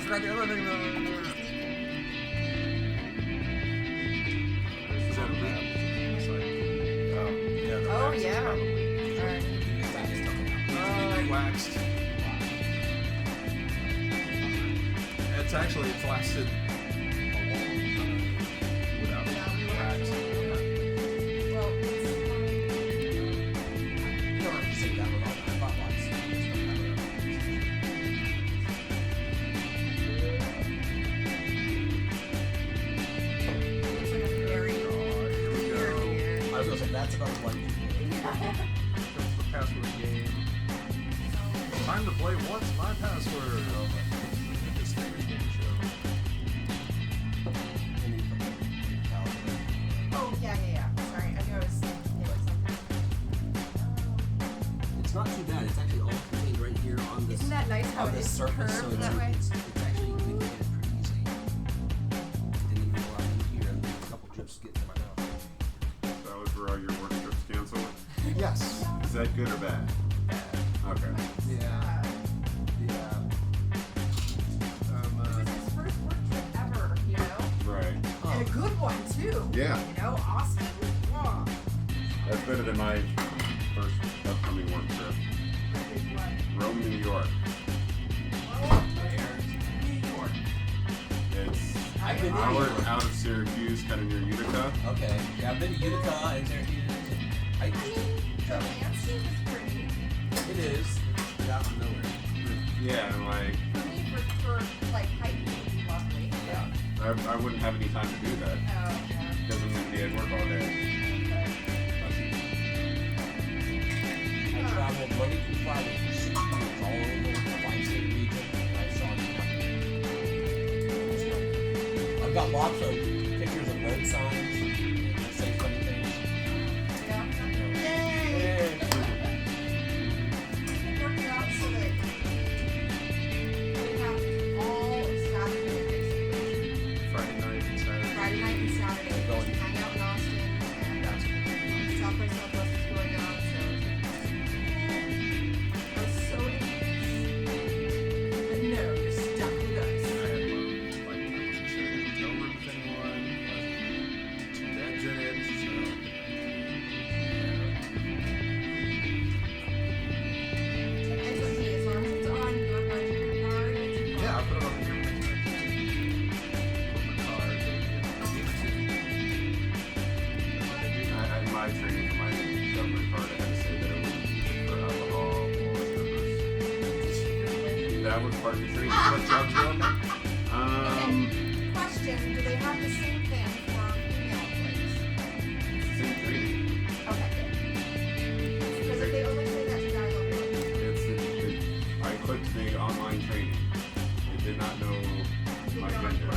forgot the other thing. Is that a map? Yeah, the wax is probably waxed. It's lasted a long time without wax. Well, You don't have to say that with all that. I bought lots of stuff like it's like a very Here we go. I was gonna say that's about one. Comes the password game. Time to play What's My Password? This favorite game show. Oh, yeah. Sorry, I knew I was thinking it was something. It's not too bad. It's actually all contained right here on this. Isn't that nice how on it this is surface, curved so it's that way? it's actually you can get it pretty easy. Didn't even go out in here and a couple drips get to my mouth. That was where all your work trips canceled? Yes. Is that good or bad? Okay. Yeah. It was his first work trip ever, you know? Right. And a good one, too. Yeah. You know, Austin? Oh. That's better than my first upcoming work trip. Rome, New York. It's I've been an to hour New York. out of Syracuse, kind of near Utica. Okay. Yeah, I've been to Utica and Syracuse. I mean, the landscape is pretty. It is. It's out of nowhere. Yeah, and like, For me, for like, hiking would be lovely. Yeah. I wouldn't have any time to do that. Oh, yeah. Because I'm going to be at work all day. I traveled Monday through Friday for 6 years all over the Tri-State region, and I saw nothing. I've got lots of pictures of road signs that say funny things. Yeah. Yay! Worked it out so that we have all of Saturday, basically. Friday night and Saturday. Friday night and Saturday, we Going. hang out in Austin, and South by Southwest is going on, so I was so but no, you're stuck with us. I had one, like, I wasn't sharing a hotel room with anyone. Two beds in it, so. And so, hey, as long as it's on your budget card, it's Yeah, I fine. put it on the camera. Corporate card, they gave it to me. I had my training for my government card. I had to say that it wouldn't be for alcohol or strippers. That was part of the training. What jobs are on there? Question, do they have the same thing for female employees? Same training. Okay, good. Because if they only say that to guys, I'll be like, I clicked the online training. It did not know my gender.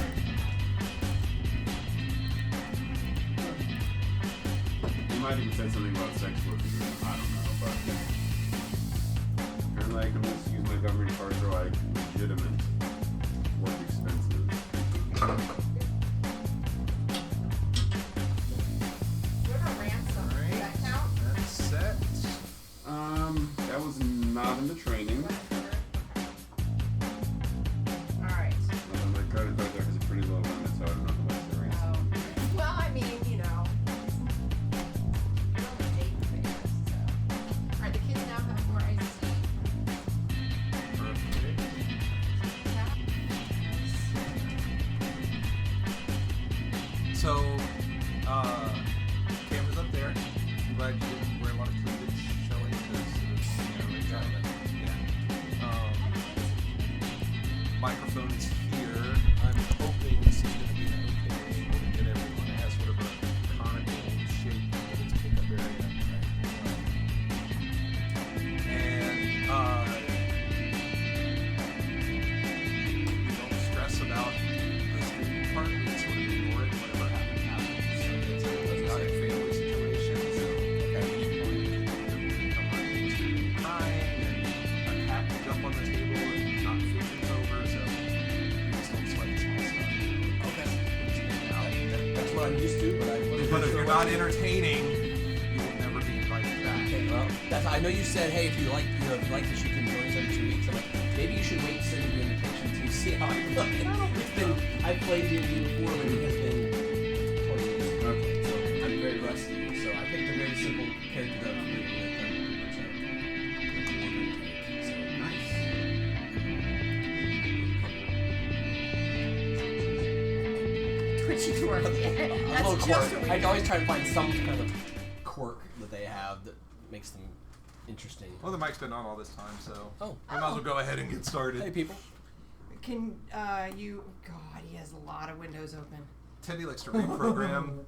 You might even said something about sex work. I don't know, but apparently I can just use my government card for like legitimate work expenses. what about ransom? Does that count? That's set. That was not in the training. Alright. My credit card there has a pretty low limit, so I don't know how much there is. Well, I mean, you know. You're only dating fans, so. Alright, the kids now have more iced tea. So, cameras up there. I'm glad you didn't wear a lot of cleavage showing because microphones here. I'm hoping this is going to be okay able to get everyone. It has sort of a conical shape with its pickup area. And you don't stress about the streaming part. You sort of ignore it. Whatever happens, happens. So it's a chaotic family situation. So at any point, you come on YouTube crying and a cat will jump on the table and knock food over. So you just don't sweat the small stuff. Okay. Just hang out. That's what I'm used to, but I wasn't But if sure you're what not it is. entertaining, you will never be invited back. Okay, well, that's, I know you said, hey, if you like this, you can join us every 2 weeks. I'm like, maybe you should wait to send the invitation to see how it It's been, I've played D&D before, but it has been 20 years. Okay. So I'm very rusty. So I picked a very simple character that I'm really with. I'm pretty much a so Nice. Twitchy dwarf. a little That's quirk. just a I weird. always try to find some kind of quirk that they have that makes them interesting. Well, the mic's been on all this time, so Oh. we might as well go ahead and get started. Hey, people. Can you? God, he has a lot of windows open. Teddy likes to reprogram.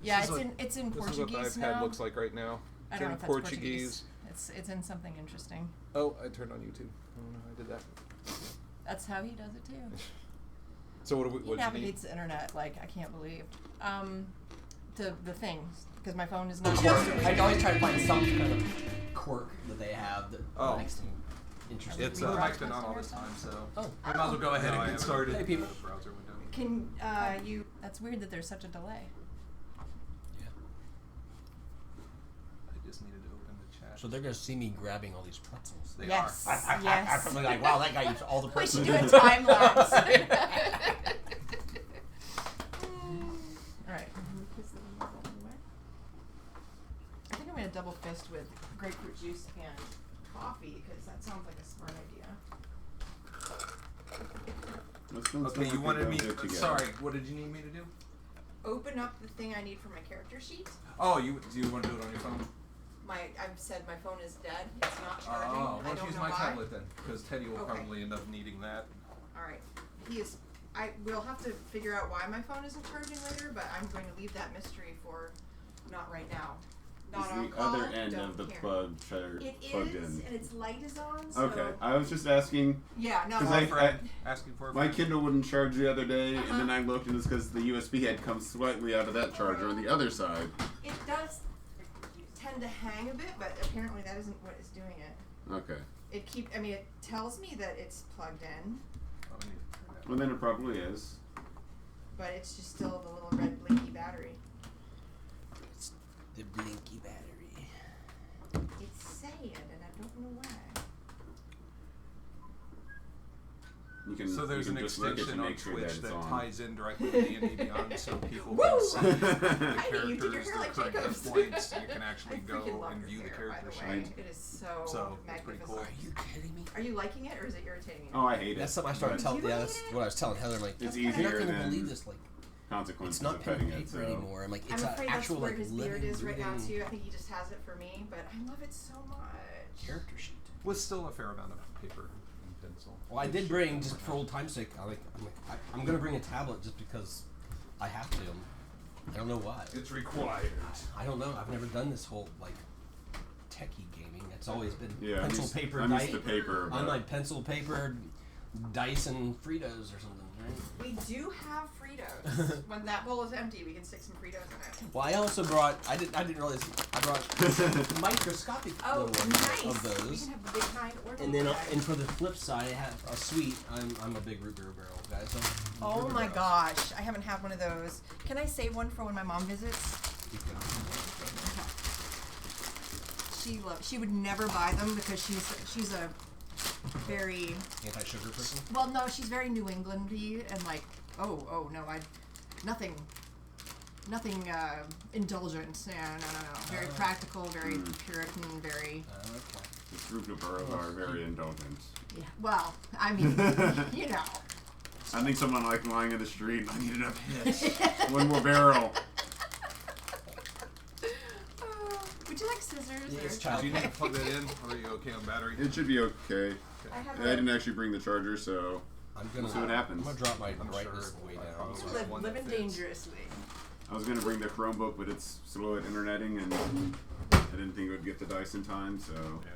Yeah, This is it's in This is what Portuguese the iPad now. looks like right now. I It's don't know in if that's Portuguese. It's in something interesting. Oh, I turned on YouTube. I don't know how I did that. That's how he does it too. So what do we? He What do you need? navigates the internet like I can't believe. The things because my phone is not. I always try to find some kind of quirk that they have that Oh. makes them interesting. It's the mic's been on all this time, so Oh. we might as well go ahead and get started. Hey, people. Browser window. Can you? That's weird that there's such a delay. Yeah. I just needed to open the chat. So they're gonna see me grabbing all these pretzels. They Yes. are. Yes. I'm probably like, wow, that guy used all the We pretzels. should do a time lapse. All right. I think I'm gonna double fist with grapefruit juice and coffee because that sounds like a smart idea. Okay, you wanted me. Sorry, what did you need me to do? Open up the thing I need for my character sheet. Oh, do you want to do it on your phone? I've said my phone is dead. It's not charging. Oh, I why don't don't you use know my why. tablet then? Because Teddy will Okay. probably end up needing that. All right. We'll have to figure out why my phone isn't charging later, but I'm going to leave that mystery for not right now. Not Is on the call, other end don't of the care. plug It plugged is, in? and its light is on. So Okay, I was just asking. yeah, no. 'Cause For a I- friend. Asking for a My friend. Kindle wouldn't charge the other day, Uh-huh. and then I looked, and it's because the USB head comes slightly out of that charger on the other side. It does tend to hang a bit, but apparently that isn't what is doing it. Okay. It tells me that it's plugged in, Oh, I need to turn that Well, then it probably is. but it's just still the little red blinky battery. It's the blinky battery. It's saying, and I don't know why. You can. So there's you an can just look at extension to on make sure Twitch that that it's on. ties in directly to D&D Beyond, so people Woo! can see the I think you did your characters, hair their like current hit Jacob's. points. You can I actually freaking go love and your view the hair, character by the sheet. way. It is so So, it's pretty magnificent. cool. Are you kidding me? Are you liking it, or is it irritating you? Oh, I hate it. That's something I started but telling. You Yeah, hate that's it? what I was telling Heather. I'm like, It's you're not easier gonna than believe this. Like, consequences it's not of pen petting and it. paper So. anymore. I'm like, I'm it's an afraid actual that's where like his beard living, is right now breathing too. I think he just has it for me, but I love it so much. character sheet. With still a fair amount of paper and pencil. Well, I did bring, just for old time's sake, I'm gonna bring a tablet just because I have to. I don't know why. It's required. I don't know. I've never done this whole like techie gaming. It's always been Yeah, pencil, paper, I dice. miss the paper. I'm but- like pencil, paper, dice, and Fritos or something. Right? We do have Fritos. When that bowl is empty, we can stick some Fritos in it. Well, I also brought. I didn't realize. I brought microscopic Oh, little ones nice. of We those. can have the big kind or the And then, little kind. and for the flip side, I have a sweet. I'm a big root beer barrel guy. So Oh my gosh, I haven't had one of those. Can I save one for when my mom visits? She would never buy them because she's a very Anti-sugar person. well no she's very New Englandy and like oh no nothing indulgent no very practical, very Puritan, very Okay. This group of burrows are very indulgent. yeah well I mean you know. I think someone like lying in the street. I need enough hits. One more barrel. Would you like scissors? Yeah, or- it's child- Do you need to plug that in, or are you okay on battery? It should be okay. I have I didn't actually bring the charger, so I'm gonna see what happens. I'm gonna drop my I'm brightness sure way I down. probably So will. One that living fits. dangerously. I was gonna bring the Chromebook, but it's slow at interneting, and I didn't think it would get the dice in time, so. Yeah.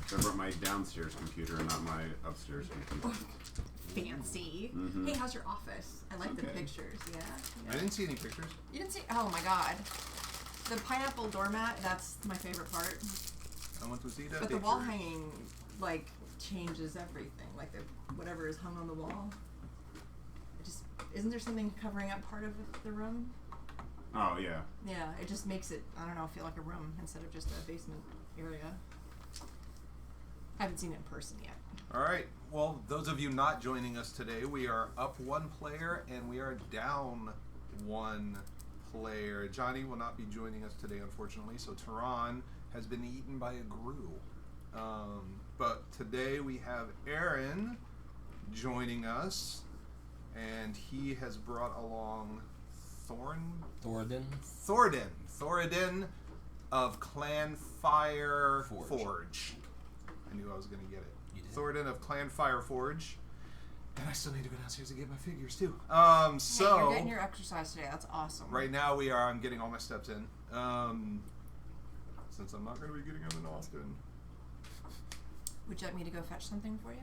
So I brought my downstairs computer and not my upstairs computer. Fancy. Mhm. Hey, how's your office? I like the Okay. pictures. Yeah. I didn't see any pictures. You didn't see? Oh my god. The pineapple doormat, that's my favorite part. I want to see that. But the wall picture. hanging, like, changes everything. Like, whatever is hung on the wall. It just, isn't there something covering up part of the room? Oh, yeah. Yeah, it just makes it, I don't know, feel like a room instead of just a basement area. I haven't seen it in person yet. All right. Well, those of you not joining us today, we are up 1 player and we are down 1 player. Johnny will not be joining us today, unfortunately. So Tehran has been eaten by a grue. But today we have Aaron joining us, and he has brought along Thoradin of Clan Fireforge. I knew I was going to get it. You did. Thoradin of Clan Fireforge. And I still need to go downstairs and get my figures too. Hey, So you're getting your exercise today. That's awesome. right now I'm getting all my steps in. Since I'm not going to be getting them in Austin. Would you like me to go fetch something for you?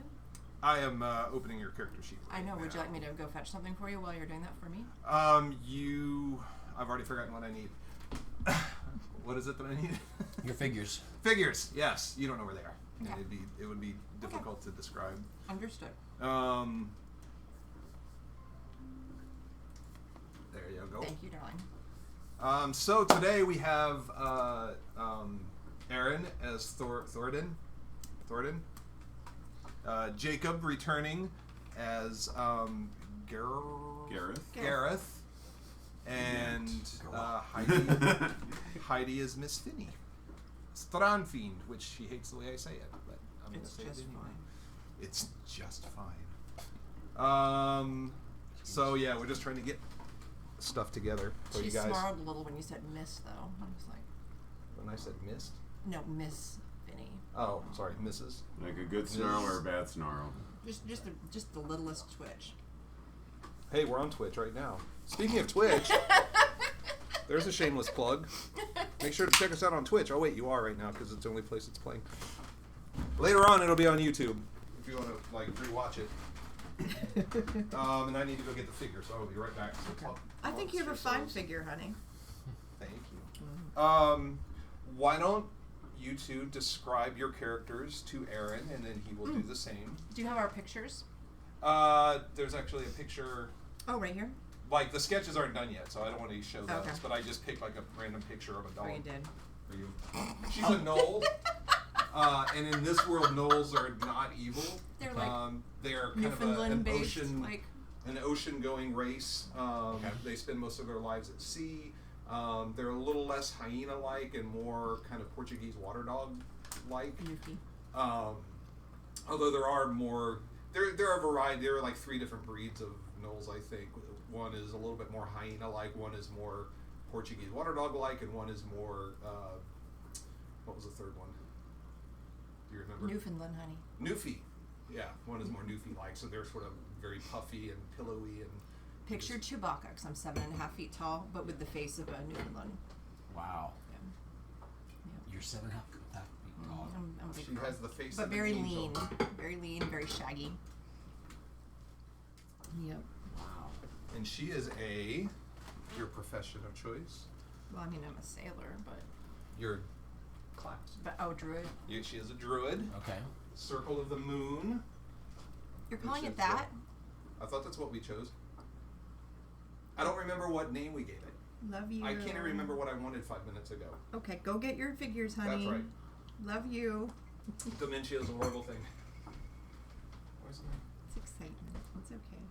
I am opening your character sheet. I know. Would you now. like me to go fetch something for you while you're doing that for me? I've already forgotten what I need. What is it that I need? Your figures. Figures. Yes, you don't know where they are. Okay. And it would be difficult to describe. Understood. There you go. Thank you, darling. So today we have Aaron as Thoradin. Jacob returning as Gareth. And Heidi is Miss Finney. Strandfynd, which she hates the way I say it, but I'm going to say it anyway. It's just fine. So yeah, we're just trying to get stuff together for She you guys. snarled a little when you said miss, though. I was like, When I said missed? no, Miss Finney. Oh, sorry, Mrs. Like a good snarl or a bad snarl? Just the littlest twitch. Hey, we're on Twitch right now. Speaking of Twitch, there's a shameless plug. Make sure to check us out on Twitch. Oh wait, you are right now because it's the only place it's playing. Later on, it'll be on YouTube if you want to rewatch it. And I need to go get the figure, so I'll be right back. So I think you have a fine figure, honey. Thank you. Why don't you two describe your characters to Aaron, and then he will do the same. Do you have our pictures? There's actually a picture. Oh, right here? Like, the sketches aren't done yet, so I don't want to show those, Okay. but I just picked, like, a random picture of a dog. Oh, you did. For you. She's a gnoll, and in this world, gnolls are not evil. They're like they're kind of an Newfoundland-based, ocean, like... an ocean-going race. They spend most of their lives at sea. They're a little less hyena-like and more kind of Portuguese water dog-like. Yuki. Although there are more... There are a variety. There are like 3 different breeds of gnolls, I think. One is a little bit more hyena-like, one is more Portuguese water dog-like, and one is more, what was the third one? Do you remember? Newfoundland, honey. Newfie. Yeah, one is more Newfie-like, so they're sort of very puffy and pillowy and... Picture Chewbacca, because I'm 7.5 feet tall, but with the face of a Newfoundland. Wow. Yeah. You're 7.5 feet tall. I'm a big She girl. has the face But of very an angel. lean. Very lean, very shaggy. Yep. Wow. And she is your profession of choice? Well, I mean, I'm a sailor, but... Your class. Druid. She is a druid. Okay. Circle of the Moon. You're calling Which it is, that? I thought that's what we chose. I don't remember what name we gave it. Love you. I can't even remember what I wanted 5 minutes ago. Okay, go get your figures, honey. That's right. Love you. Dementia is a horrible thing. Where's the It's excitement. It's okay.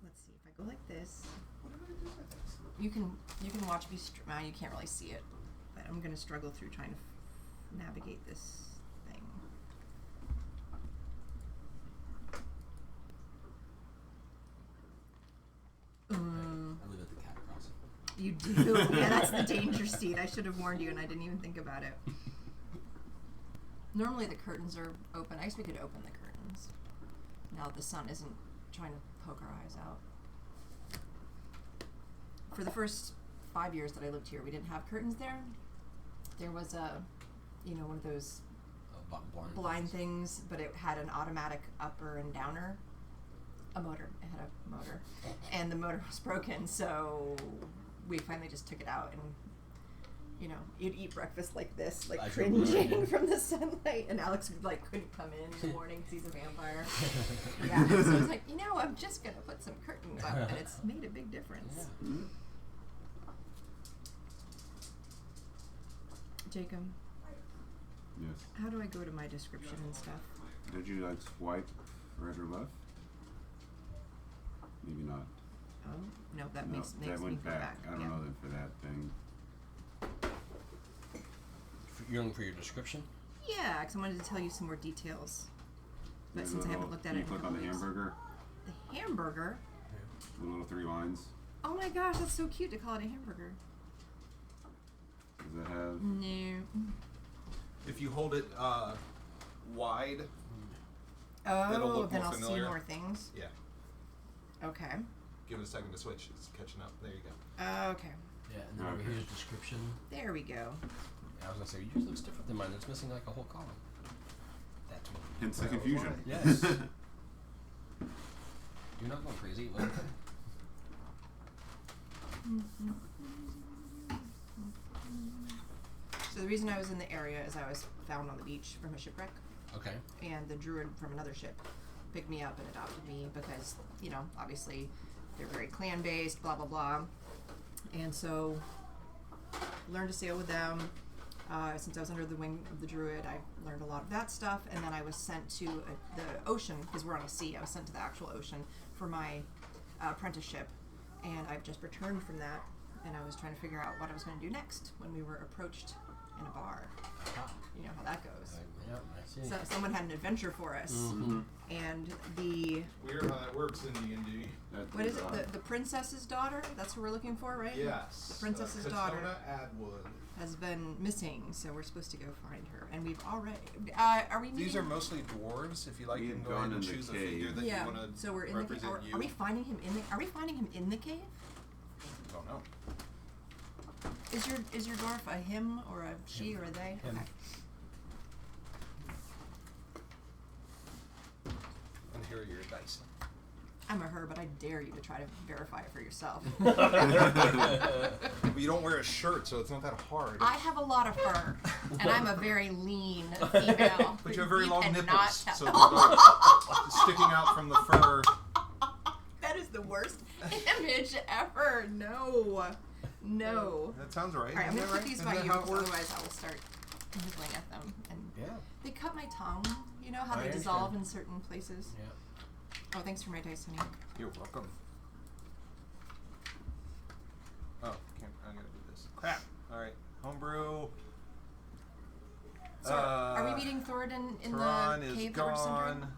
Let's see. If I go like this, What did I do with this? you can watch me. You can't really see it, but I'm gonna struggle through trying to navigate this thing. I live at the cat crossing. You do. Yeah, that's the danger seat. I should have warned you, and I didn't even think about it. Normally the curtains are open. I guess we could open the curtains. Now that the sun isn't trying to poke our eyes out. For the first 5 years that I lived here, we didn't have curtains there. There was one of those blind things, but it had an automatic upper and downer. A motor. It had a motor. And the motor was broken, so we finally just took it out and, you'd eat breakfast like this, like cringing from the sunlight, and Alex couldn't come in the morning because he's a vampire. Yeah, so I was like, I'm just going to put some curtains up, and it's made a big difference. Yeah. Jacob. Yes. How do I go to my description and stuff? Did you like swipe right or left? Maybe not. Oh no, that No, makes that me went go back. I don't know then for that thing. You're looking for your description? Yeah, because I wanted to tell you some more details. But There's since a I haven't little- looked at can it you in a click on couple the weeks. hamburger? The hamburger? The little 3 lines. Oh my gosh, that's so cute to call it a hamburger. Does it have? No. If you hold it wide, Oh, look then more I'll familiar. see more things. yeah. Okay. Give it a second to switch. It's catching up. There you go. Okay. Yeah, and then over Okay. here's description. There we go. Yeah, I was gonna say yours looks different than mine. It's missing like a whole column. That's what. Hence the That was confusion. mine. Yes. You're not going crazy. Look. So the reason I was in the area is I was found on the beach from a shipwreck, Okay. and the druid from another ship picked me up and adopted me because, you know, obviously they're very clan based, blah blah blah. And so learned to sail with them. Since I was under the wing of the druid, I learned a lot of that stuff, and then I was sent to the ocean, because we're on a sea. I was sent to the actual ocean for my apprenticeship, and I've just returned from that, and I was trying to figure out what I was going to do next when we were approached in a bar. You know how that goes. Yeah, I see. So someone had an adventure for us, Mm-hmm. and the Weird how that works in D&D. what is it? The princess's daughter? That's what we're looking for, right? Yes. The princess's daughter Katona Adwood. has been missing, so we're supposed to go find her. And we've already. Are we meeting? These are mostly dwarves. If you like, We you can had go ahead gone and in the choose a cave. figure that yeah. you want to So we're in the cave. represent you. Are we finding him in the? Are we finding him in the cave? Don't know. Is your dwarf a him or a she or a they? Him. Okay. And here are your dice. I'm a her, but I dare you to try to verify it for yourself. But you don't wear a shirt, so it's not that hard. I have a lot of fur, and I'm a very lean female. But you have very long cannot nipples, tell. so they're like sticking out from the fur. That is the worst image ever. No. That sounds right. All right, I'm Isn't gonna that put these Isn't by that you, how it because works? otherwise I will start nibbling at them. And Yeah. they cut my tongue. You know how I they dissolve understand. in certain places. Yeah. Oh, thanks for my dice, honey. You're welcome. Oh, I gotta do this. Crap. All right, homebrew. So, are we meeting Thoradin in Thoradin the is cave that we're centering? gone.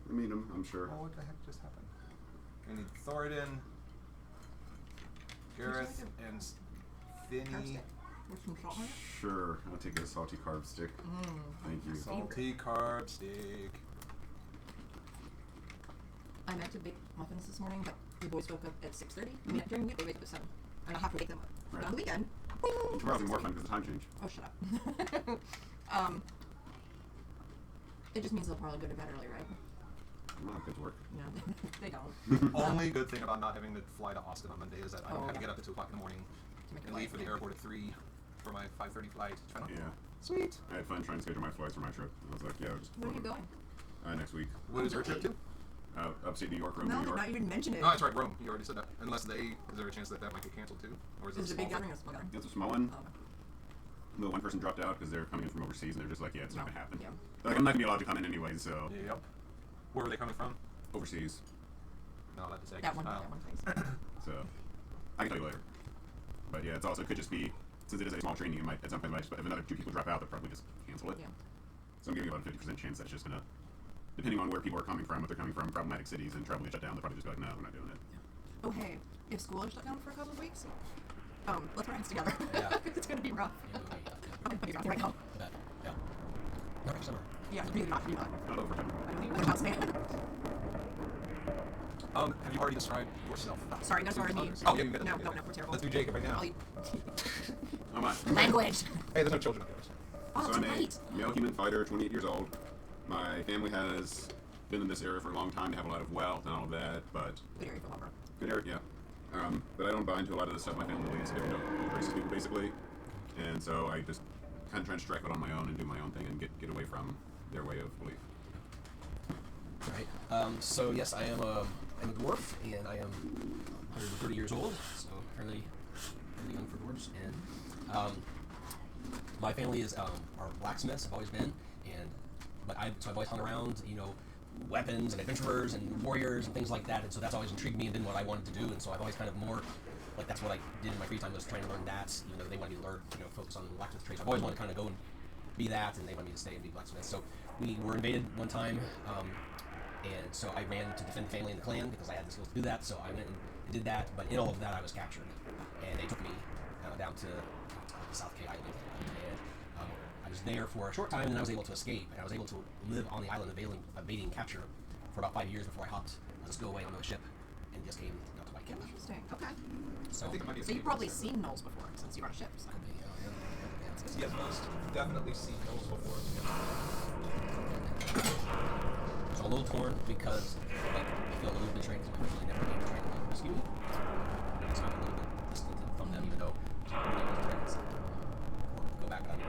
I mean, I'm sure. Oh, what the heck just happened? We need Thoradin, Gareth, and Carb Finny. stick with some salt on it. Sure. I'll take a salty carb stick. Thank you. Salty carb stick. I meant to bake muffins this morning, but the boys woke up at 6:30. I mean, during the week they wake up at 7. And I'll have to wake them up. But on the weekend, And tomorrow's more fun because the time change. oh, shut up. It just means they'll probably go to bed early, right? Well, kids work. No, they don't. Only good thing about not having to fly to Austin on Monday is that I don't Oh, have to yeah. get up at 2 o'clock in the morning To make and it leave for the light, airport at 3 for my 5:30 flight. Yeah. Sweet. I had fun trying to schedule my flights for my trip. I was like, yeah, just Where are you going? next week. What is your trip to? Upstate New York, Rome, No, New York. not, you didn't mention it. Oh, that's right, Rome. You already said that. Unless is there a chance that might get canceled too? Or is Is it it a big small gathering or a small gathering? It's a small one. Oh, The one person dropped out because they're coming in from overseas, and they're just like, yeah, it's not No. gonna happen. Yeah. They're like, I'm not gonna be allowed to come in anyway, so Yep. Where were they coming from? overseas. Not allowed to say. that one place. So I can tell you later. But yeah, it could just be, since it is a small training, it might at some point, if another 2 people drop out, they'll probably just cancel it. Yeah. So I'm giving about a 50% chance that's just gonna, depending on where people are coming from, if they're coming from problematic cities and travel get shut down, they'll probably just be like, no, we're not doing it. Oh, hey, if school is shut down for a couple of weeks, let's put our hands together. Yeah. It's gonna be rough. Yeah, I'm gonna be rough right now. That. Yeah. No, next summer. Yeah, it's really not. Really not. Not over time. I don't even know what I'm saying. Have you already described yourself? Sorry, no, sorry, me. Oh, yeah, you got it. No, Yeah. no, we're terrible. Let's do Jacob right now. I'll eat. I'm on. Language. Hey, there's no children up there. Oh, So that's I'm right. a male human fighter, 28 years old. My family has been in this area for a long time. They have a lot of wealth and all of that, but Good area for lumber. good area, yeah. But I don't buy into a lot of the stuff my family believes. They don't racist people, basically. And so I just kind of try to strike out on my own and do my own thing and get away from their way of belief. Right. So yes, I'm a dwarf, and I am 130 years old, so fairly young for dwarves. And my family is are blacksmiths. I've always been, but I've always hung around, weapons and adventurers and warriors and things like that, and so that's always intrigued me and been what I wanted to do, and so I've always kind of more like that's what I did in my free time, was trying to learn that. Even though they wanted me to learn, focus on blacksmith trades. I've always wanted to kind of go and be that, and they wanted me to stay and be blacksmith. So we were invaded one time, and so I ran to defend the family and the clan because I had the skills to do that. So I went and did that, but in all of that I was captured, and they took me down to South K Island, and I was there for a short time, and then I was able to escape, and I was able to live on the island evading capture for about 5 years before I hopped a stowaway on the ship and just came to Whitecap. Interesting. Okay. I think it might be So you've probably seen gnolls before since you were on a ship. So. Yes, most definitely seen those before. So a little torn because I feel a little betrayed because my family never came to try to rescue me. So I'm a little bit distant from them, even though I'm really friends. Go back on it.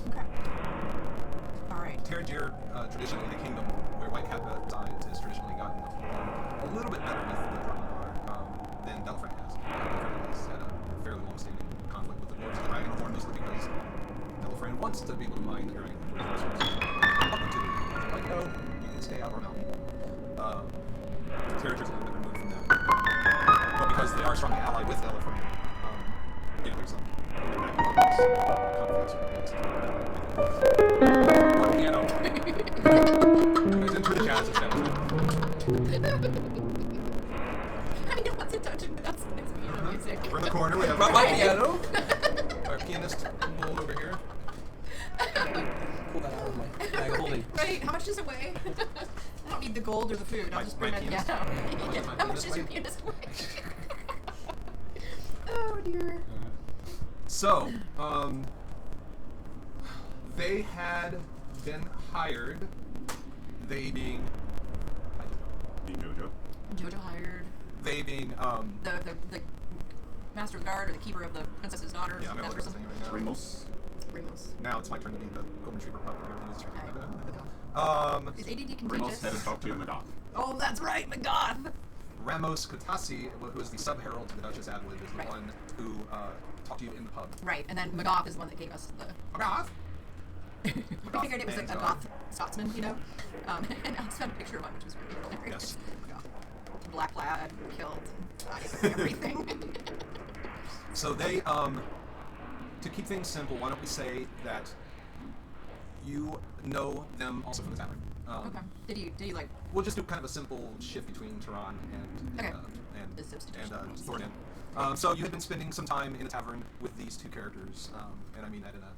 Okay. All right. Terrier, traditionally the kingdom where Whitecap resides, has traditionally gotten a little bit better with the Dragonlar than Delafrang has. Delafrang has had a fairly long-standing conflict with the Lords of the Dragonhorn, mostly because Delafrang wants to be able to mine the Dragonhorn resources. Like, no, you can stay out or no. Terrier's a little bit removed from that. But because they are strongly allied with Delafrang, there's some conflicts. What piano? It's into the jazz instead. I mean, what's a dungeon without some piano music? We're in the corner. We have my piano. Our pianist bull over here. Pull that out of my bag of holding. Right? How much does it weigh? I don't need the gold or the food. I'll just bring my my pianist? piano. What does my How much pianist does your weigh? pianist weigh? Oh dear. So, they had been hired. They being Jojo. Jojo hired they being the master of the guard or the keeper of the princess's daughter. yeah, I'm that gonna look at person. this thing right now. Ramos. Ramos. Now it's my turn to be the golden retriever puppet. Is ADD Ramos contagious? had to talk to Magoth. Oh, that's right, McGoth. Ramos Kotasi, who is the sub-herald to the Duchess Adwood, is the Right. one who talked to you in the pub. Right, and then McGoth is the one that gave us the. Magoth! I figured it was a goth Scotsman, and Alex found a picture of one, which was really hilarious. Yes. McGoth. Black plaid, kilt, everything. So they, to keep things simple, why don't we say that you know them also from the tavern. Okay. Did you like? We'll just do kind of a simple shift between Tehran and Okay. and The substitution. Thoradin. So you had been spending some time in the tavern with these two characters, and I mean that in a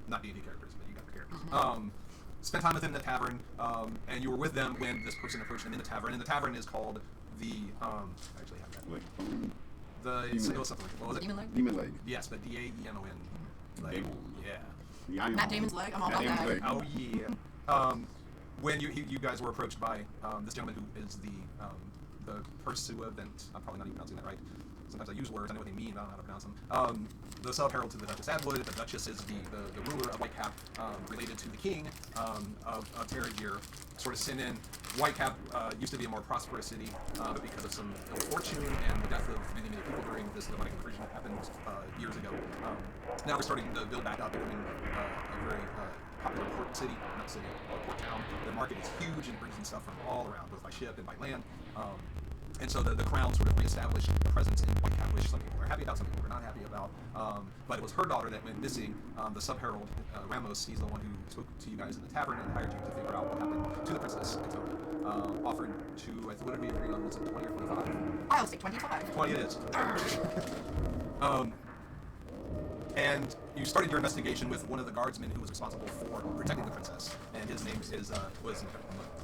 not D&D characters, but you got the characters. Spent time with them in the tavern, and you were with them when this person approached them in the tavern. And the tavern is called the I actually have that. Like, The it was something. What was it? Demon leg? Demon Leg. Yes, but D-A-E-M-O-N. Like, Damon. yeah. Matt Damon's leg. I'm all Matt about Damon's that. leg. Oh yeah. When you guys were approached by this gentleman who is the pursuivant, I'm probably not even pronouncing that right. Sometimes I use words, I know what they mean, but I don't know how to pronounce them. The sub-herald to the Duchess Adwood. The Duchess is the ruler of Whitecap, related to the king of Terrier. Sort of sent in. Whitecap used to be a more prosperous city, but because of some ill fortune and the death of many people during this demonic incursion that happened years ago, now we're starting to build back up, becoming a very popular port city, not city, port town. The market is huge and brings in stuff from all around, both by ship and by land. And so the crown sort of reestablished a presence in Whitecap, which some people are happy about, some people are not happy about. But it was her daughter that went missing. The sub-herald, Ramos, he's the one who spoke to you guys in the tavern and hired you to figure out what happened to the princess, Katona. Offered to, what did we agree on? Was it 20 or 25? I'll say 25. 20 it is. And you started your investigation with one of the guardsmen who was responsible for protecting the princess, and his name was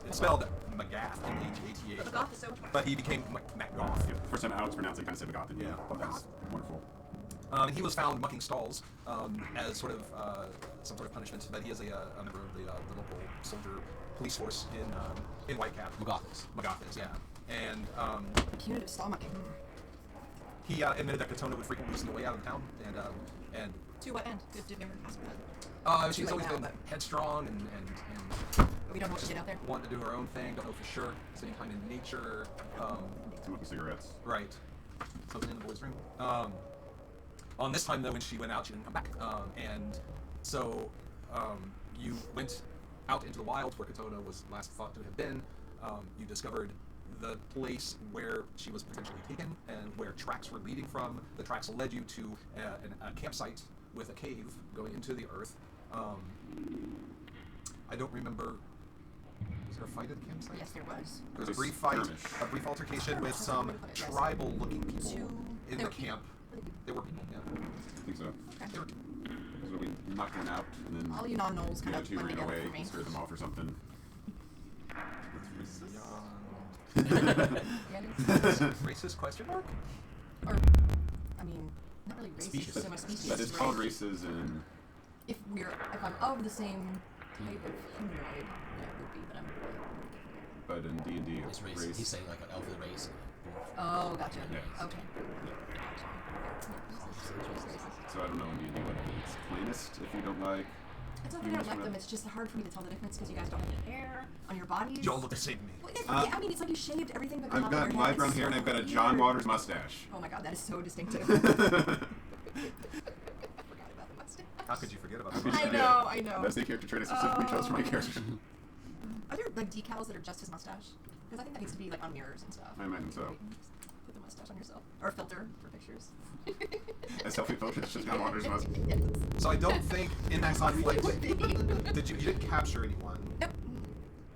it's spelled Magath, M-A-G-A-T-H. McGoth is so much. But he became Macgoth. Yeah, the first time how it's pronounced, it kind of said Magoth. And Yeah. That's wonderful. He was found mucking stalls as sort of some sort of punishment, but he is a member of the local soldier police force in Whitecap. Magath is, yeah. And Punitive stall mucking. he admitted that Katona would frequently sneak away out of town, and To what end? Did we ever ask that? she's Too always late been now, headstrong and We don't know what she did out there. wanting to do her own thing. Don't know for sure. Spending time in nature. Smoking cigarettes. Right. Something in the boys' room. On this time, though, when she went out, she didn't come back. And so you went out into the wilds where Katona was last thought to have been. You discovered the place where she was potentially taken and where tracks were leading from. The tracks led you to a campsite with a cave going into the earth. I don't remember. Was there a fight at the campsite? Yes, there was. There was a brief fight, a brief altercation with some tribal-looking people in the camp. There were people, yeah. I think so. There were So we knocked one out, and then All you non-gnolls kind the of two blend ran together away for me. and scared them off or something. Racist question mark? Or, I mean, not really racist, Species. so much species. But it's right? called races, and If I'm of the same type of humanoid, then it would be, but I'm. but in D&D, It's race. He's saying like an elf of the race. Oh, gotcha. Yeah. Okay. so I don't know in D&D what it's plainest if you don't like. It's not that I don't like them, it's just hard for me to tell the difference because you guys don't have any hair on your bodies. You all look the same to me. Well, yeah, I mean, it's like you shaved everything but the I've top of got your light head. brown It's hair and so I've got a weird. John Waters mustache. Oh my god, that is so distinctive. I forgot about the mustache. How could you forget about How that? could you I forget? know. That's the character trait I specifically chose for my character. Are there like decals that are just his mustache? Because I think that needs to be like on mirrors and stuff. I imagine so. Put the mustache on yourself. Or a filter for pictures. A selfie photo, it's just John Waters mustache. Yes. So I don't think in that conflict, Would be. you didn't capture anyone, Nope.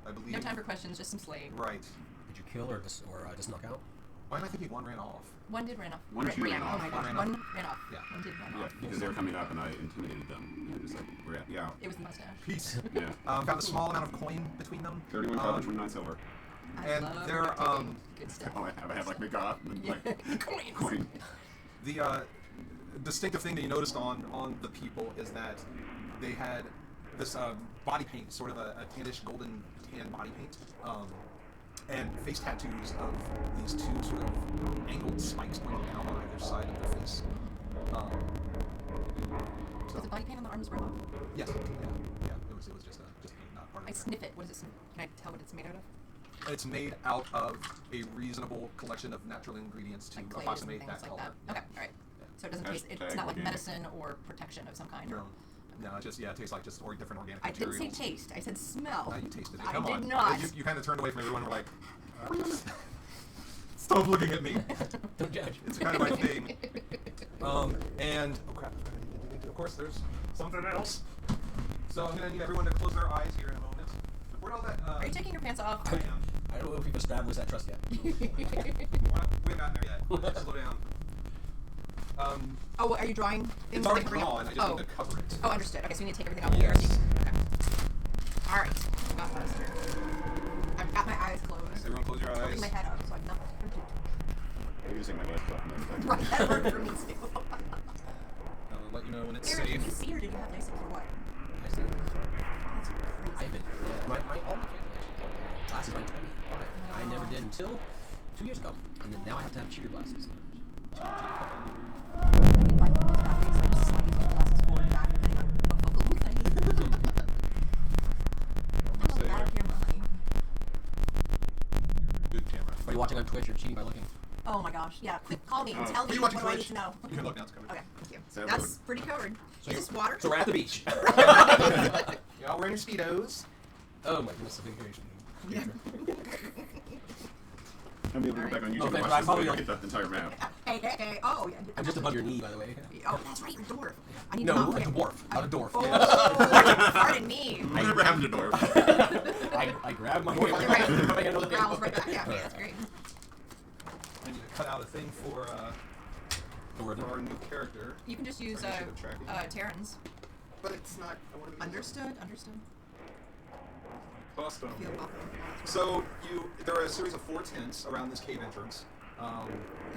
I believe. No time for questions, just some slave. Right. Did you kill or just knock out? Why am I thinking one ran off? One did ran off. One or two ran Oh off. my gosh, One ran one ran off. Yeah. One did run Yeah, off. because they were coming up and I intimidated them. They're just like, we're at, yeah. It was the mustache. Peace. Yeah. Found a small amount of coin between them. 31 copper, 29 silver. I And love they're, collecting good stuff. All I have like make off and like Coins. coin. The distinctive thing that you noticed on the people is that they had this body paint, sort of a tannish golden tan body paint, and face tattoos of these two sort of angled spikes pointing down on either side of their face. Was the body paint on the arm as well? Yes, yeah. It was just not part of I it. sniff it. What is it? Can I tell what it's made out of? It's made out of a reasonable collection of natural ingredients to Like clays and approximate things that like color. that. Okay, all right. So it doesn't taste. It's Hashtag not like organic. medicine or protection of some kind. No, it just it tastes like just or different organic I didn't materials. say taste. I said smell. No, you tasted it. I Come did on. not. You kind of turned away from everyone. And were like, stop looking at me. Don't judge. It's kind of my thing. And oh crap, of course there's something else. So I'm gonna need everyone to close their eyes here in a moment. Where'd all that? Are you taking your pants off? I am. I don't know if we've established that trust yet. We haven't gotten there yet. Slow down. Oh, are you drawing things? It's that already can bring up- drawn. I just need to cover it. Oh, understood. Okay, so you need to take everything off here. Yes. Okay. All right. Got this. I've got my eyes closed. Everyone close your Holding eyes. my head up so I'm not. I'm using my glasses off and everything. Right, that worked for me too. I'll let you know when it's Eric, did you safe. see or did you have LASIK or what? I see. That's crazy. I've been all my glasses went to me. I never did until 2 years ago, and then now I have to have cheater glasses. I need my phone batteries, so I'm just sliding my glasses forward and back depending on what focal length I need. I'm a bad camera, honey. Good camera. Are you watching on Twitch? You're cheating by looking. Oh my gosh, yeah. Quick, call me and tell Are me you what watching do I need Twitch? to know. You can look now. It's covered. Okay, thank you. Sound That's good. pretty covered. So Is this water? So we're at the beach. Y'all wearing your speedos? Oh my goodness, the vacation. Yeah. I'm able to go back on YouTube Okay, and but I watch this probably video don't- get the entire map. Hey. Oh, yeah. I'm just above your knee, by the way. Oh, that's right, you're a dwarf. I need No, to a not forget. dwarf, not a dwarf. Oh, pardon me. Never happened to dwarf. I grabbed my You're right. put my hand on the Growls table. right back. Yeah, that's great. I need to cut out a thing for our new character. You can just use Sorry, I should have tracked it. Terrans. But it's not. I want to be Understood. Awesome. Feel welcome. So there are a series of 4 tents around this cave entrance. Have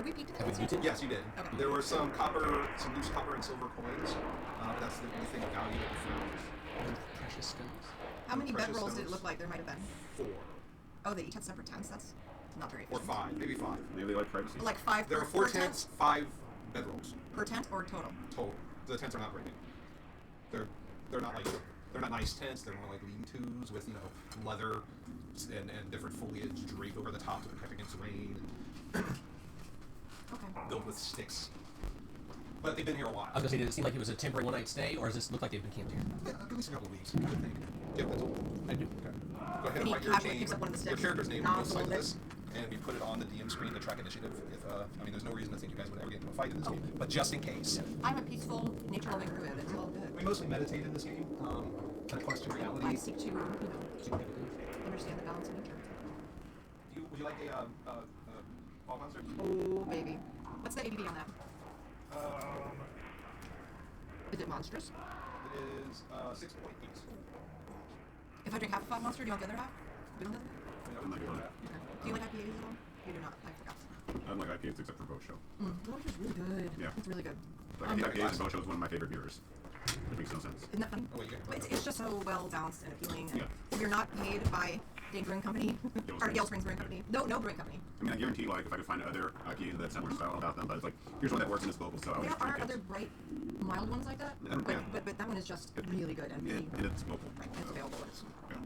we peeked at Have we this? peeked? Yes, you did. Okay. There were some loose copper and silver coins. That's the only thing of value that we found. Precious stones. How many Precious bedrolls did it stones. look like there might have been? 4 Oh, they each had separate tents. That's not very or efficient. 5, maybe 5. Maybe they like privacy. Like 5 There per are 4 tents, 5 bedrolls per tent or total? total. The tents are not rated. They're not nice tents. They're more like lean-tos with leather and different foliage draped over the top to protect against rain. Okay. Built with sticks. But they've been here a while. I was gonna say, did it seem like it was a temporary one-night stay, or does this look like they've been camped here? Yeah, at least a couple of weeks, I would think. Get that tool. I do. Okay. Go ahead and Any write your casual name, picks up one of the your sticks, character's name on nods both a sides of little this, and we put it on the DM screen to track initiative. If I mean, there's no reason to think you guys would ever get into a fight in this game, but just in case. I'm a peaceful, nature-loving druid. It's all good. We mostly meditate in this game, kind of close to reality. I seek to, understand the balance of nature. Would you like a ball monster? Oh, baby. What's the ABV on that? Is it monstrous? It is 6.8. If I drink half a fog monster, do you want the other half? We don't have that? I'm not good at that. Okay. Do you like IPAs at all? You do not. I forgot. I don't like IPAs except for Boat Show. Boat is really good. Yeah. It's really good. Like, IPAs and Boat Show is one of my favorite beers. It makes no sense. Isn't that funny? Oh, wait, you got It's just so well balanced and appealing. And Yeah. if you're not paid by Dane Brewing Company or Yale Springs Brewing Company, no brewing company. I mean, I guarantee, like, if I could find other IPAs that similar style about them, but it's like, here's one that works in this local style. There just are drink it. other bright, mild ones like that, Yeah. but that one is just really good and really And it's local. it's available. And it's, Yeah.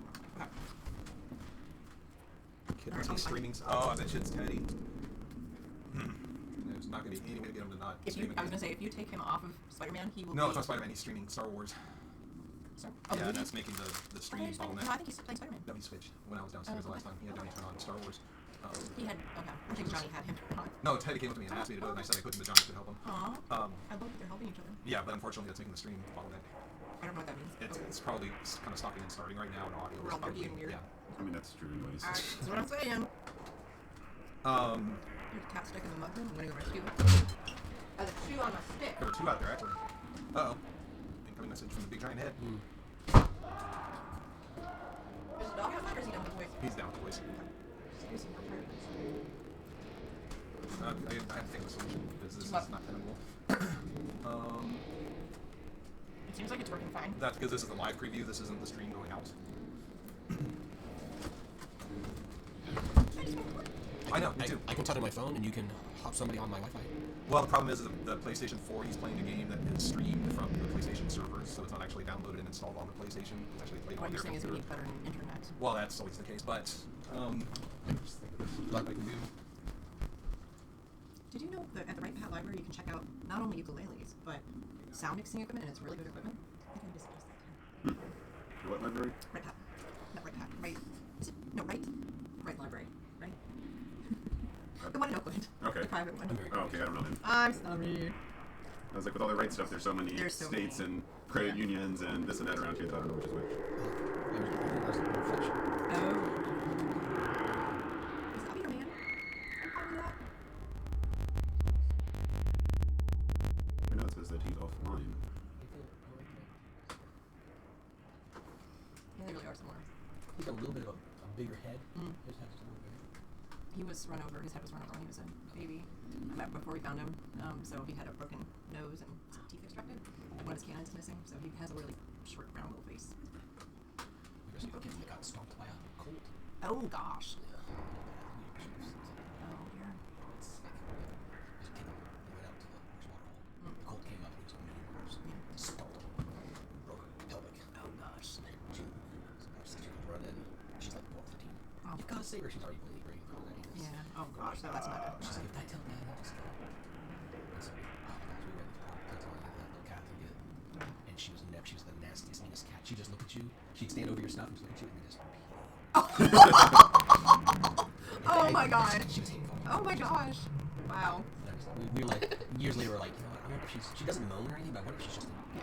Kid Alright, must be I'll streaming. Oh, I bet shit's Teddy. There's not going to be any way to get him to not if stream you, I was gonna say, if you take him off of Spider-Man, he will. No, be, it's not Spider-Man. He's streaming Star Wars. Sorry? Yeah, really? that's making the stream bottleneck. No, I think he's playing Spider-Man. No, he switched when I was downstairs the last time. He had Johnny turn on Star Wars. He had okay. I think Johnny had him on. No, Teddy came up to me and asked me to do it, and I said I couldn't, but Johnny could help him. Aw. I love that they're helping each other. Yeah, but unfortunately, that's making the stream bottleneck. I don't know what that means. It's probably kind of stopping and starting right now, and audio We're is all probably being weird. yeah. I mean, that's true anyways. Alright, that's what I'm saying. There's a cat stuck in the mud room. I'm gonna go rescue it. There's a shoe on my stick. There were two out there, actually. Uh-oh. Incoming message from the big giant head. Is the dog outside or is he done with the voice? He's down with the voice. I have to think of a solution, because this is not tenable. It seems like it's working fine. That's because this is the live preview, this isn't the stream going out. I know, me too. I can talk to my phone, and you can hop somebody on my Wi-Fi. Well, the problem is the PlayStation 4, he's playing a game that is streamed from the PlayStation servers, so it's not actually downloaded and installed on the PlayStation. It's actually played What on you're their saying is we computer. need better internet. Well, that's always the case, but just think of what I can do. Did you know that at the Right Pat Library you can check out not only ukuleles, but sound mixing equipment, and it's really good equipment? I think I just noticed that. What library? Right Pat. Not Right Pat. Right. Is it? No, Right. Right Library. Right. The one in Oakland. Okay. The private one. Oh, okay, I don't know then. I'm sorry. I was like, with all the right stuff, there's so many There's so states many. and credit unions and this and that around here, so I don't know which is which. Oh. Is that your man? I'm fine with that. I know it says that he's offline. Yeah, they really are somewhere. He's got a little bit of a bigger head. His head's a little bigger. He was run over. His head was run over when he was a baby. Before we found him, so he had a broken nose and some teeth extracted. One of his canines is missing, so he has a really short, round little face. We rescued a kid that got stomped by a colt. Oh gosh. Yeah. Oh dear. It's like, there's a kid that went out to the horse water hole. The colt came up and he was a mean horse. Stomped him. Broke her pelvic. Oh gosh. She could run in. She's like 12, 15. Oh, You've got to save her. She's already bleeding. yeah. Oh gosh, no, that's not good. She's like, did I tell Dad not to stop? And so, oh gosh, we went to Katona, that little cat to get. And she was the nastiest, meanest cat. She'd just look at you. She'd stand over your stuff and just look at you and then just Oh my god. She was hateful. Oh my gosh. Wow. We were like, years later, we're like, you know what, I wonder if she doesn't moan or anything, but I wonder if she's just, Yeah.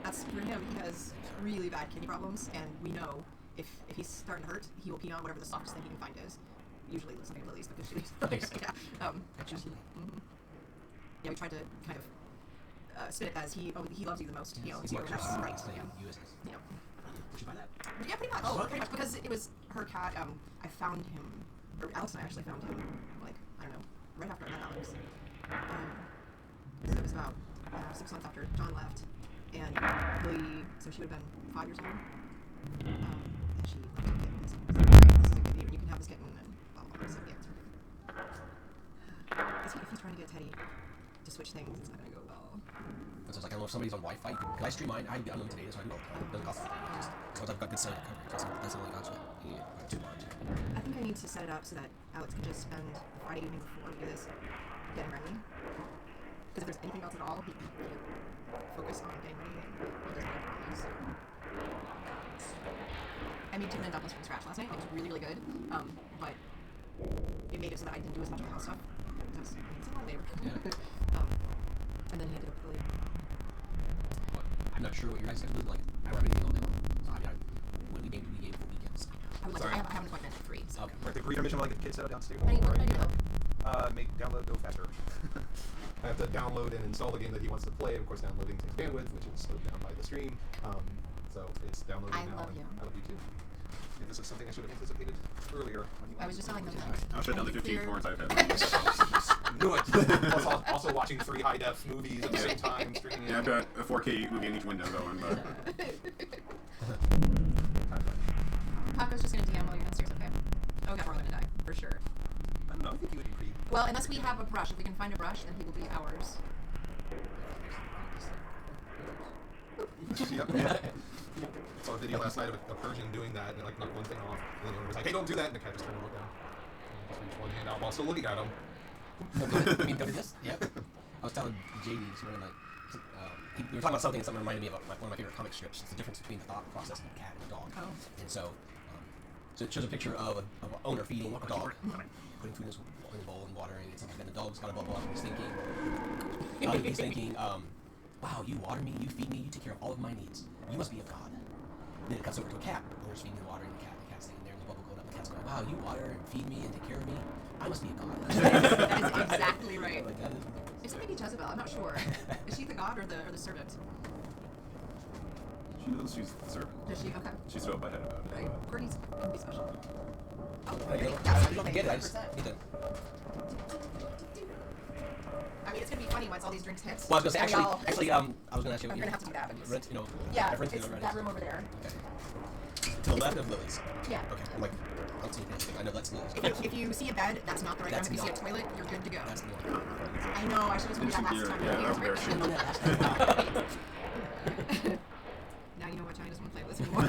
That's for him. He has really bad kidney problems, and we know if he's starting to hurt, he will pee on whatever the softest thing he can find is. Usually something Lily's because she's yeah. Yeah, we tried to kind of spin it as he loves you the most. He owns you, and that's right. Yeah. Yeah. Did you buy that? Yeah, pretty much. Oh, pretty much because it was her cat. I found him, or Alex and I actually found him. Like I don't know, right after I met Alex. So it was about 6 months after John left, and Lily. So she would have been 5 years old. And she loved the kittens. So this is a good baby. You can have this kitten, and blah blah blah. So yeah, it's really good. If he's trying to get Teddy to switch things, it's not gonna go well. So it's like, I don't know if somebody's on Wi-Fi. Can I stream mine? I unlimited data, so I do all the time. It doesn't cost anything. Just, as long as I've got good cellular coverage. That's all I got you. Yeah, not too much. I think I need to set it up so that Alex can just spend the Friday evening before we do this getting ready. Because if there's anything else at all, he can focus on getting ready, and he doesn't have to so. I made chicken and dumplings from scratch last night. It was really, really good. But it made it so that I didn't do as much of the house stuff. Because it's a lot of labor. Yeah. And then he ended up really. But I'm not sure what your guys' schedule is like. I run everything all day long. So I when we game for weekends. I would like to, I have an appointment at 3. So. Okay. Right, the pre-intermission like the kids set downstairs. What can I do though? Make download go faster. I have to download and install the game that he wants to play. Of course, downloading takes bandwidth, which is slowed down by the stream. So it's downloading I now. love you. I love you too. And this is something I should have anticipated earlier. I was just telling them that. I'll shut down the 15 Clear. porns I've had. Knew it. Also watching 3 high-def movies at the same time, streaming. Yeah, I've got a 4K movie in each window going, but Paco's just gonna DM while you're downstairs, okay? Oh god, we're gonna die, for sure. I don't know. I think he would be pretty. Well, unless we have a brush. If we can find a brush, then he will be ours. Yep. Yeah. Saw a video last night of a Persian doing that, and like knocked one thing off. And then the owner was like, "Hey, don't do that!" And the cat just turned and looked down. And just reached one hand out while still looking at him. I mean, don't do this? Yep. I was telling JD this morning, like, we were talking about something, and something reminded me of one of my favorite comic strips. It's the difference between the thought process of a cat and a dog. Oh. And so it shows a picture of an owner feeding a dog, putting food in his bowl and watering and stuff like that. And the dog's got a bubble up, and he's thinking, wow, you water me, you feed me, you take care of all of my needs. You must be a god. And then it cuts over to a cat. Owner's feeding and watering the cat. The cat's standing there, and the bubble going up. The cat's going, wow, you water and feed me and take care of me. I must be a god. That is exactly right. Like, that is It's maybe Jezebel. I'm not sure. Is she the god or the servant? she knows she's the servant. Does she? Okay. She's so butthead about it. Right. Courtney's can be special. Oh, I okay. don't get it. I just need to. I mean, it's gonna be funny once all these drinks hit. Well, I was gonna say, And we all- I was gonna ask you. I'm gonna have to do that. Rent, Yeah, reference it's to the that room over there. Okay. To the left of Lily's. Yeah. Okay. I'm like, I don't see anything. I know that's Lily's. If you see a bed, that's not the right That's room. If you see a not- toilet, you're good to go. That's the one. I know. I should have told you that last time. Yeah, that was Right. embarrassing. Now you know why Johnny doesn't want to play with us anymore.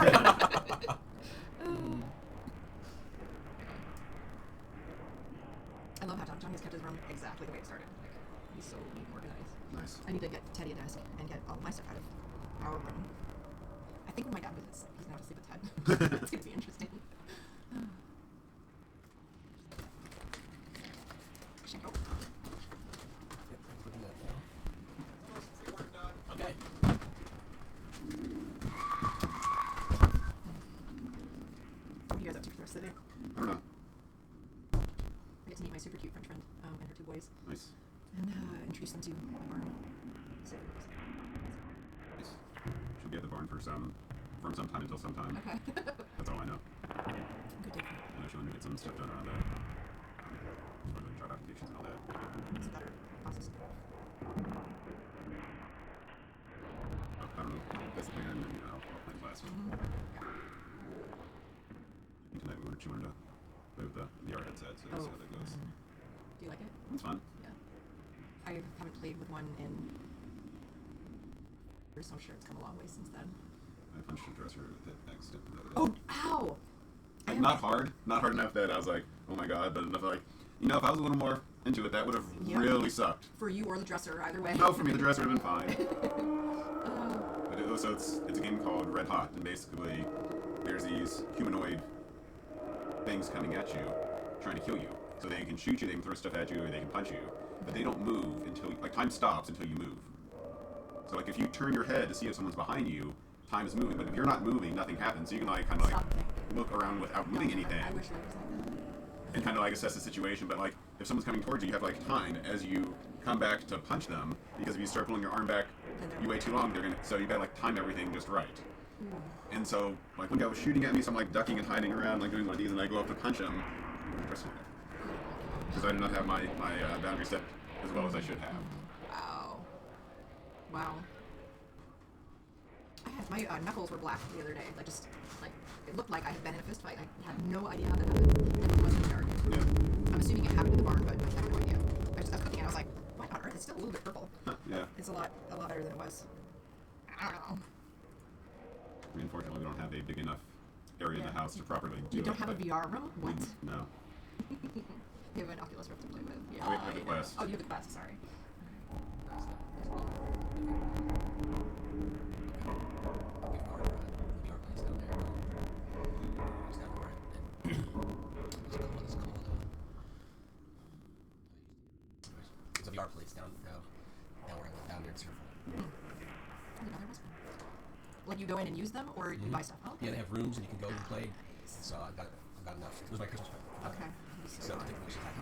I love how Johnny has kept his room exactly the way it started. Like, he's so neat and organized. Nice. I need to get Teddy a desk and get all my stuff out of our room. I think when my dad visits, he's gonna have to sleep with Ted. It's gonna be interesting. Okay. What are you guys up to for the rest of the day? I don't know. I get to meet my super cute French friend and her 2 boys Nice. and introduce them to the barn. So, Nice. She'll be at the barn from some time until some time. okay. That's all I know. Good day. I know she'll need to get some stuff done around that. For the job applications and all that. It's a better process. I don't know. That's the thing. I mean, I'll plan class. Tonight she wanted to play with the VR headset, so we'll see how that goes. Do you like it? It's fun. Yeah. I haven't played with one in years, so I'm sure it's come a long way since then. I punched a dresser with it accidentally. Oh, ow! Like, not hard enough that I was like, oh my god, but enough like, you know, if I was a little more into it, that would have really sucked. For you or the dresser, either way. No, for me, the dresser would have been fine. But so it's a game called Red Hot, and basically there's these humanoid things coming at you, trying to kill you. So they can shoot you, they can throw stuff at you, or they can punch you, but they don't move until, like, time stops until you move. So like if you turn your head to see if someone's behind you, time is moving, but if you're not moving, nothing happens. So you can like kind of like look around without moving anything. I wish it was like that. And kind of like assess the situation, but like if someone's coming towards you, you have like time as you come back to punch them, because if you start pulling your arm back, you wait too long, they're gonna. So you gotta like time everything just right. And so like one guy was shooting at me, so I'm like ducking and hiding around, like doing one of these, and I go up to punch him, because I did not have my boundary set as well as I should have. Wow. Wow. I had my knuckles were black the other day. Like just like it looked like I had been in a fist fight. I had no idea how that happened. And it wasn't dark. Yeah. I'm assuming it happened in the barn, but I have no idea. I was cooking and I was like, what on earth? It's still a little bit purple. Yeah. It's a lot better than it was. I don't know. I mean, unfortunately, we don't have a big enough area in the house to properly do You don't it, have a but VR room? What? No. You have an Oculus Rift to play with. Yeah. Oh, wait, I have the Quest. Oh, you have the Quest. Sorry. nice though. Nice well. I'll give Carter the VR place down there. It's down where let's call it it's a VR place down where I live down near the Strandfynd. Like you go in and use them, or you buy stuff? Oh, okay. Yeah, they have rooms and you can go and play. So I've got enough. It was my Christmas present. Okay. So I think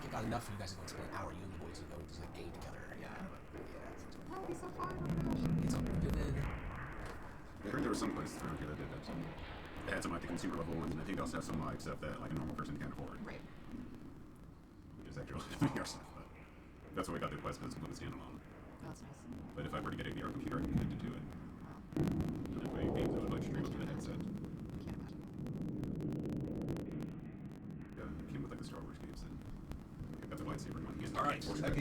I got enough for you guys to go and spend an hour, you and the boys, and go and just like game together. Yeah. Yeah. That would be so fun. Oh my gosh. It's all vivid. I heard there were some places around here that did that. They had some like the consumer level ones, and I think they also have some like stuff that like a normal person can't afford. Right. Which is actually VR stuff, but that's why we got the Quest because it's completely standalone. That's nice. But if I were to get a VR computer, I can connect it to it. Wow. And then play games that would like stream up to the headset. I can't imagine. Yeah, it came with like the Star Wars games, and I got the lightsaber one again. All right.